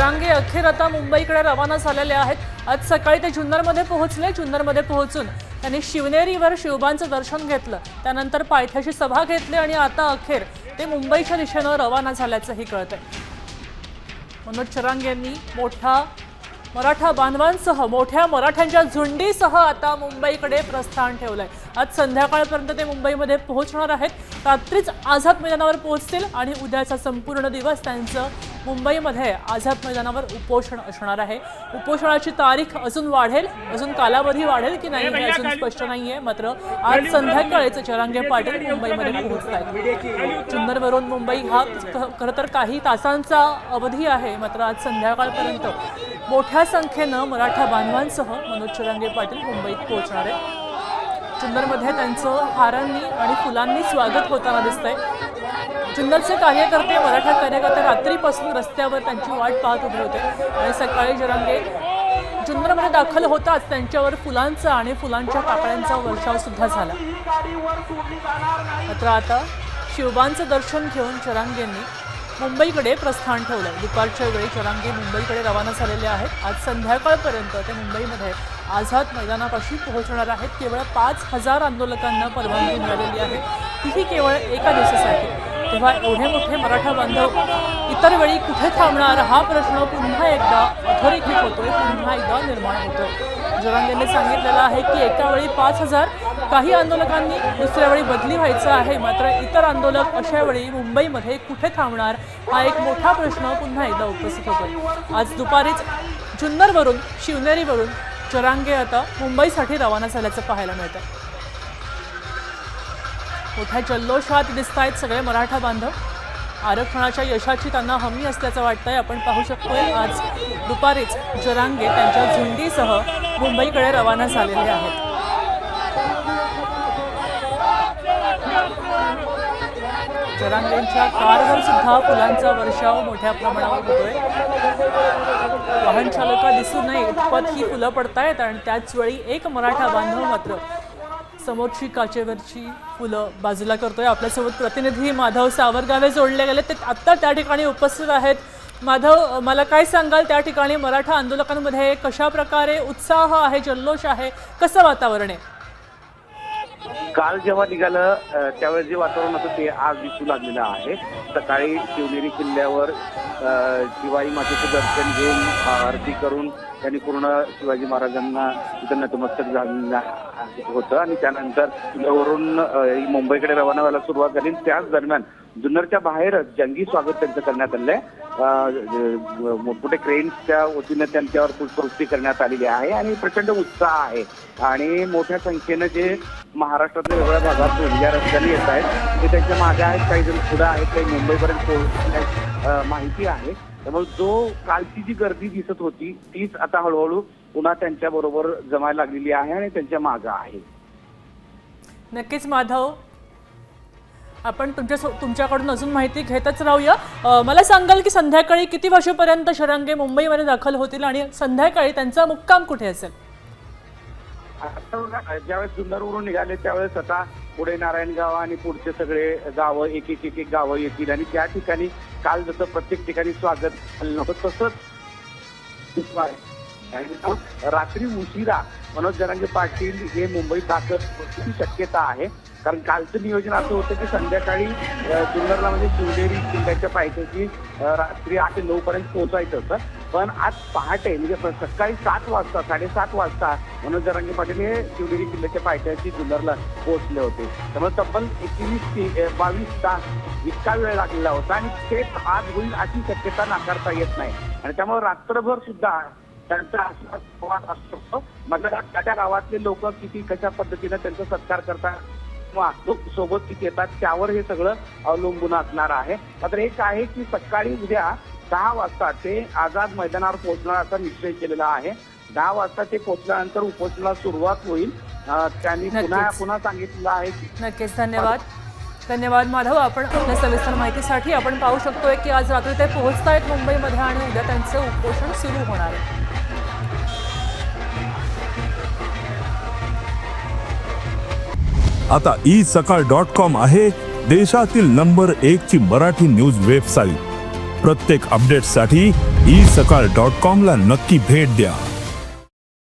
जरांगे अखेर आता मुंबईकडे रवाना झालेले आहेत। आज सकाळी ते जुन्नरमध्ये पोहोचले। जुन्नरमध्ये पोहोचून त्यांनी शिवनेरीवर शिवबांचं दर्शन घेतलं, त्यानंतर पायथ्याशी सभा घेतली आणि आता अखेर ते मुंबईच्या दिशेनं रवाना झाल्याचंही कळतंय। मनोज जरांगे यांनी मोठा मराठा बांधवांसह मोठ्या मराठ्यांच्या झुंडीसह आता मुंबईकडे प्रस्थान ठेवलंय। आज संध्याकाळपर्यंत ते मुंबईमध्ये पोहोचणार आहेत। रात्रीच आझाद मैदानावर पोहोचतील आणि उद्याचा संपूर्ण दिवस त्यांचं मुंबईमध्ये आझाद मैदानावर उपोषण असणार आहे। उपोषणाची तारीख अजून वाढेल, अजून कालावधी वाढेल की नाही हे अजून स्पष्ट नाहीये। मात्र आज संध्याकाळीच जरांगे पाटील मुंबईमध्ये पोहोचतायत। जुन्नरवरून मुंबई हा खरं तर काही तासांचा अवधी आहे, मात्र आज संध्याकाळपर्यंत मोठ्या संख्येनं मराठा बांधवांसह मनोज जरांगे पाटील मुंबईत पोहोचणार आहेत। जुन्नरमध्ये त्यांचं हारांनी आणि फुलांनी स्वागत होताना दिसतंय। जुन्नरचे कार्यकर्ते, मराठा कार्यकर्ते रात्रीपासून रस्त्यावर त्यांची वाट पाहत उभे होते आणि सकाळी जरांगे जुन्नरमध्ये दाखल होताच त्यांच्यावर फुलांचा आणि फुलांच्या पाकळ्यांचा वर्षाव सुद्धा झाला। मात्र आता शिवबांचं दर्शन घेऊन जरांगेंनी मुंबईकडे प्रस्थान ठेवलंय। दुपारच्या वेळी जरांगे मुंबईकडे रवाना झालेले आहेत। आज संध्याकाळपर्यंत ते मुंबईमध्ये आझाद मैदानापाशी पोहोचणार आहेत। केवळ 5,000 आंदोलकांना परवानगी मिळालेली आहे, तीही केवळ एका दिवसासाठी। तेव्हा एवढे मोठे मराठा बांधव इतर वेळी कुठे थांबणार हा प्रश्न पुन्हा एकदा अधोरेखित होतोय, पुन्हा एकदा निर्माण होतोय। जरांगेंनी सांगितलेलं आहे की एका वेळी 5,000, काही आंदोलकांनी दुसऱ्या वेळी बदली व्हायचं आहे। मात्र इतर आंदोलक अशा वेळी मुंबईमध्ये कुठे थांबणार हा एक मोठा प्रश्न पुन्हा एकदा उपस्थित होतोय। आज दुपारीच जुन्नरवरून शिवनेरीवरून जरांगे आता मुंबईसाठी रवाना झाल्याचं पाहायला मिळतं। मोठ्या जल्लोषात दिसतायत सगळे मराठा बांधव। आरक्षणाच्या यशाची त्यांना हमी असल्याचं वाटतंय। आपण पाहू शकतोय आज दुपारीच जरांगे त्यांच्या झुंडीसह मुंबईकडे रवाना झालेले आहेत। जरांगेंच्या कारवर सुद्धा फुलांचा वर्षाव मोठ्या प्रमाणावर होतोय। वाहन चालक दिसू नये इतपत ही फुलं पडतायत आणि त्याच वेळी एक मराठा बांधव मात्र समोरची काचेवरची फुलं बाजूला करतोय। आपल्यासोबत प्रतिनिधी माधव सावरगावे जोडले गेले, ते आत्ता त्या ठिकाणी उपस्थित आहेत। माधव, मला काय सांगाल, त्या ठिकाणी मराठा आंदोलकांमध्ये कशा प्रकारे उत्साह आहे, जल्लोष आहे, कसं वातावरण आहे? काल जेव्हा निघालं त्यावेळेस जे वातावरण होतं ते आज दिसू लागलेलं आहे। सकाळी शिवनेरी किल्ल्यावर शिवाजी मातेचं दर्शन घेऊन आरती करून त्यांनी पूर्ण शिवाजी महाराजांना तिथं नतमस्तक झालेलं होतं आणि त्यानंतर किल्ल्यावरून मुंबईकडे रवाना व्हायला सुरुवात झाली। त्याच दरम्यान जुन्नरच्या बाहेरच जंगी स्वागत त्यांचं करण्यात आलंय। मोठमोठे क्रेन्सच्या वतीनं त्यांच्यावर पुष्पवृष्टी करण्यात आलेली आहे आणि प्रचंड उत्साह आहे आणि मोठ्या संख्येनं जे महाराष्ट्रातल्या वेगवेगळ्या भागातून ज्या रस्त्याने येत आहेत ते त्यांच्या मागे आहेत, काही जण पुढे आहेत, काही मुंबईपर्यंत पोहोचण्याची माहिती आहे। त्यामुळे जो कालची जी गर्दी दिसत होती तीच आता हळूहळू पुन्हा त्यांच्या बरोबर जमायला लागलेली आहे आणि त्यांच्या मागे आहे। नक्कीच माधव, आपण तुमच्याकडून अजून माहिती घेतच राहूया। मला सांगाल की संध्याकाळी किती वाजेपर्यंत जरांगे मुंबईमध्ये दाखल होतील आणि संध्याकाळी त्यांचा मुक्काम कुठे असेल? ज्यावेळेस जुन्नरवरून निघाले त्यावेळेस आता पुढे नारायणगाव आणि पुढचे सगळे गावं एक एक गावं येतील आणि त्या ठिकाणी काल जसं प्रत्येक ठिकाणी स्वागत झालं होतं तसंच रात्री उशिरा मनोज जरांगे पाटील हे मुंबईत दाखल होण्याची शक्यता आहे। कारण कालचं नियोजन असं होतं की संध्याकाळी जुन्नरला म्हणजे शिवनेरी किल्ल्याच्या पायथ्याशी रात्री 8 ते 9 पर्यंत पोहोचायचं होतं, पण आज पहाटे म्हणजे सकाळी 7 वाजता 7:30 वाजता मनोज जरांगे पाटील हे शिवनेरी किल्ल्याच्या पायथ्याशी जुन्नरला पोहोचले होते। त्यामुळे तब्बल 21 ते 22 तास इतका वेळ लागलेला होता आणि ते आज होईल अशी शक्यता नाकारता येत नाही आणि त्यामुळे रात्रभर सुद्धा त्यांचा संवाद असतो। मग त्या गावातले लोक किती कशा पद्धतीने त्यांचा सत्कार करतात किंवा सोबत किती येतात त्यावर हे सगळं अवलंबून असणार आहे। मात्र एक आहे की सकाळी उद्या 10 वाजता ते आझाद मैदानावर पोहोचणार असा निश्चय केलेला आहे। 10 वाजता ते पोहोचल्यानंतर उपोषणाला सुरुवात होईल, त्यांनी पुन्हा सांगितलेलं आहे। नक्कीच, धन्यवाद माधव, आपण आपल्या सविस्तर माहितीसाठी। आपण पाहू शकतोय की आज रात्री ते पोहोचतायत मुंबईमध्ये आणि उद्या त्यांचं उपोषण सुरू होणार आहे। आता isakal.com आहे देशातील नंबर 1 ची मराठी न्यूज वेबसाईट। प्रत्येक अपडेटसाठी isakal.com ला नक्की भेट द्या.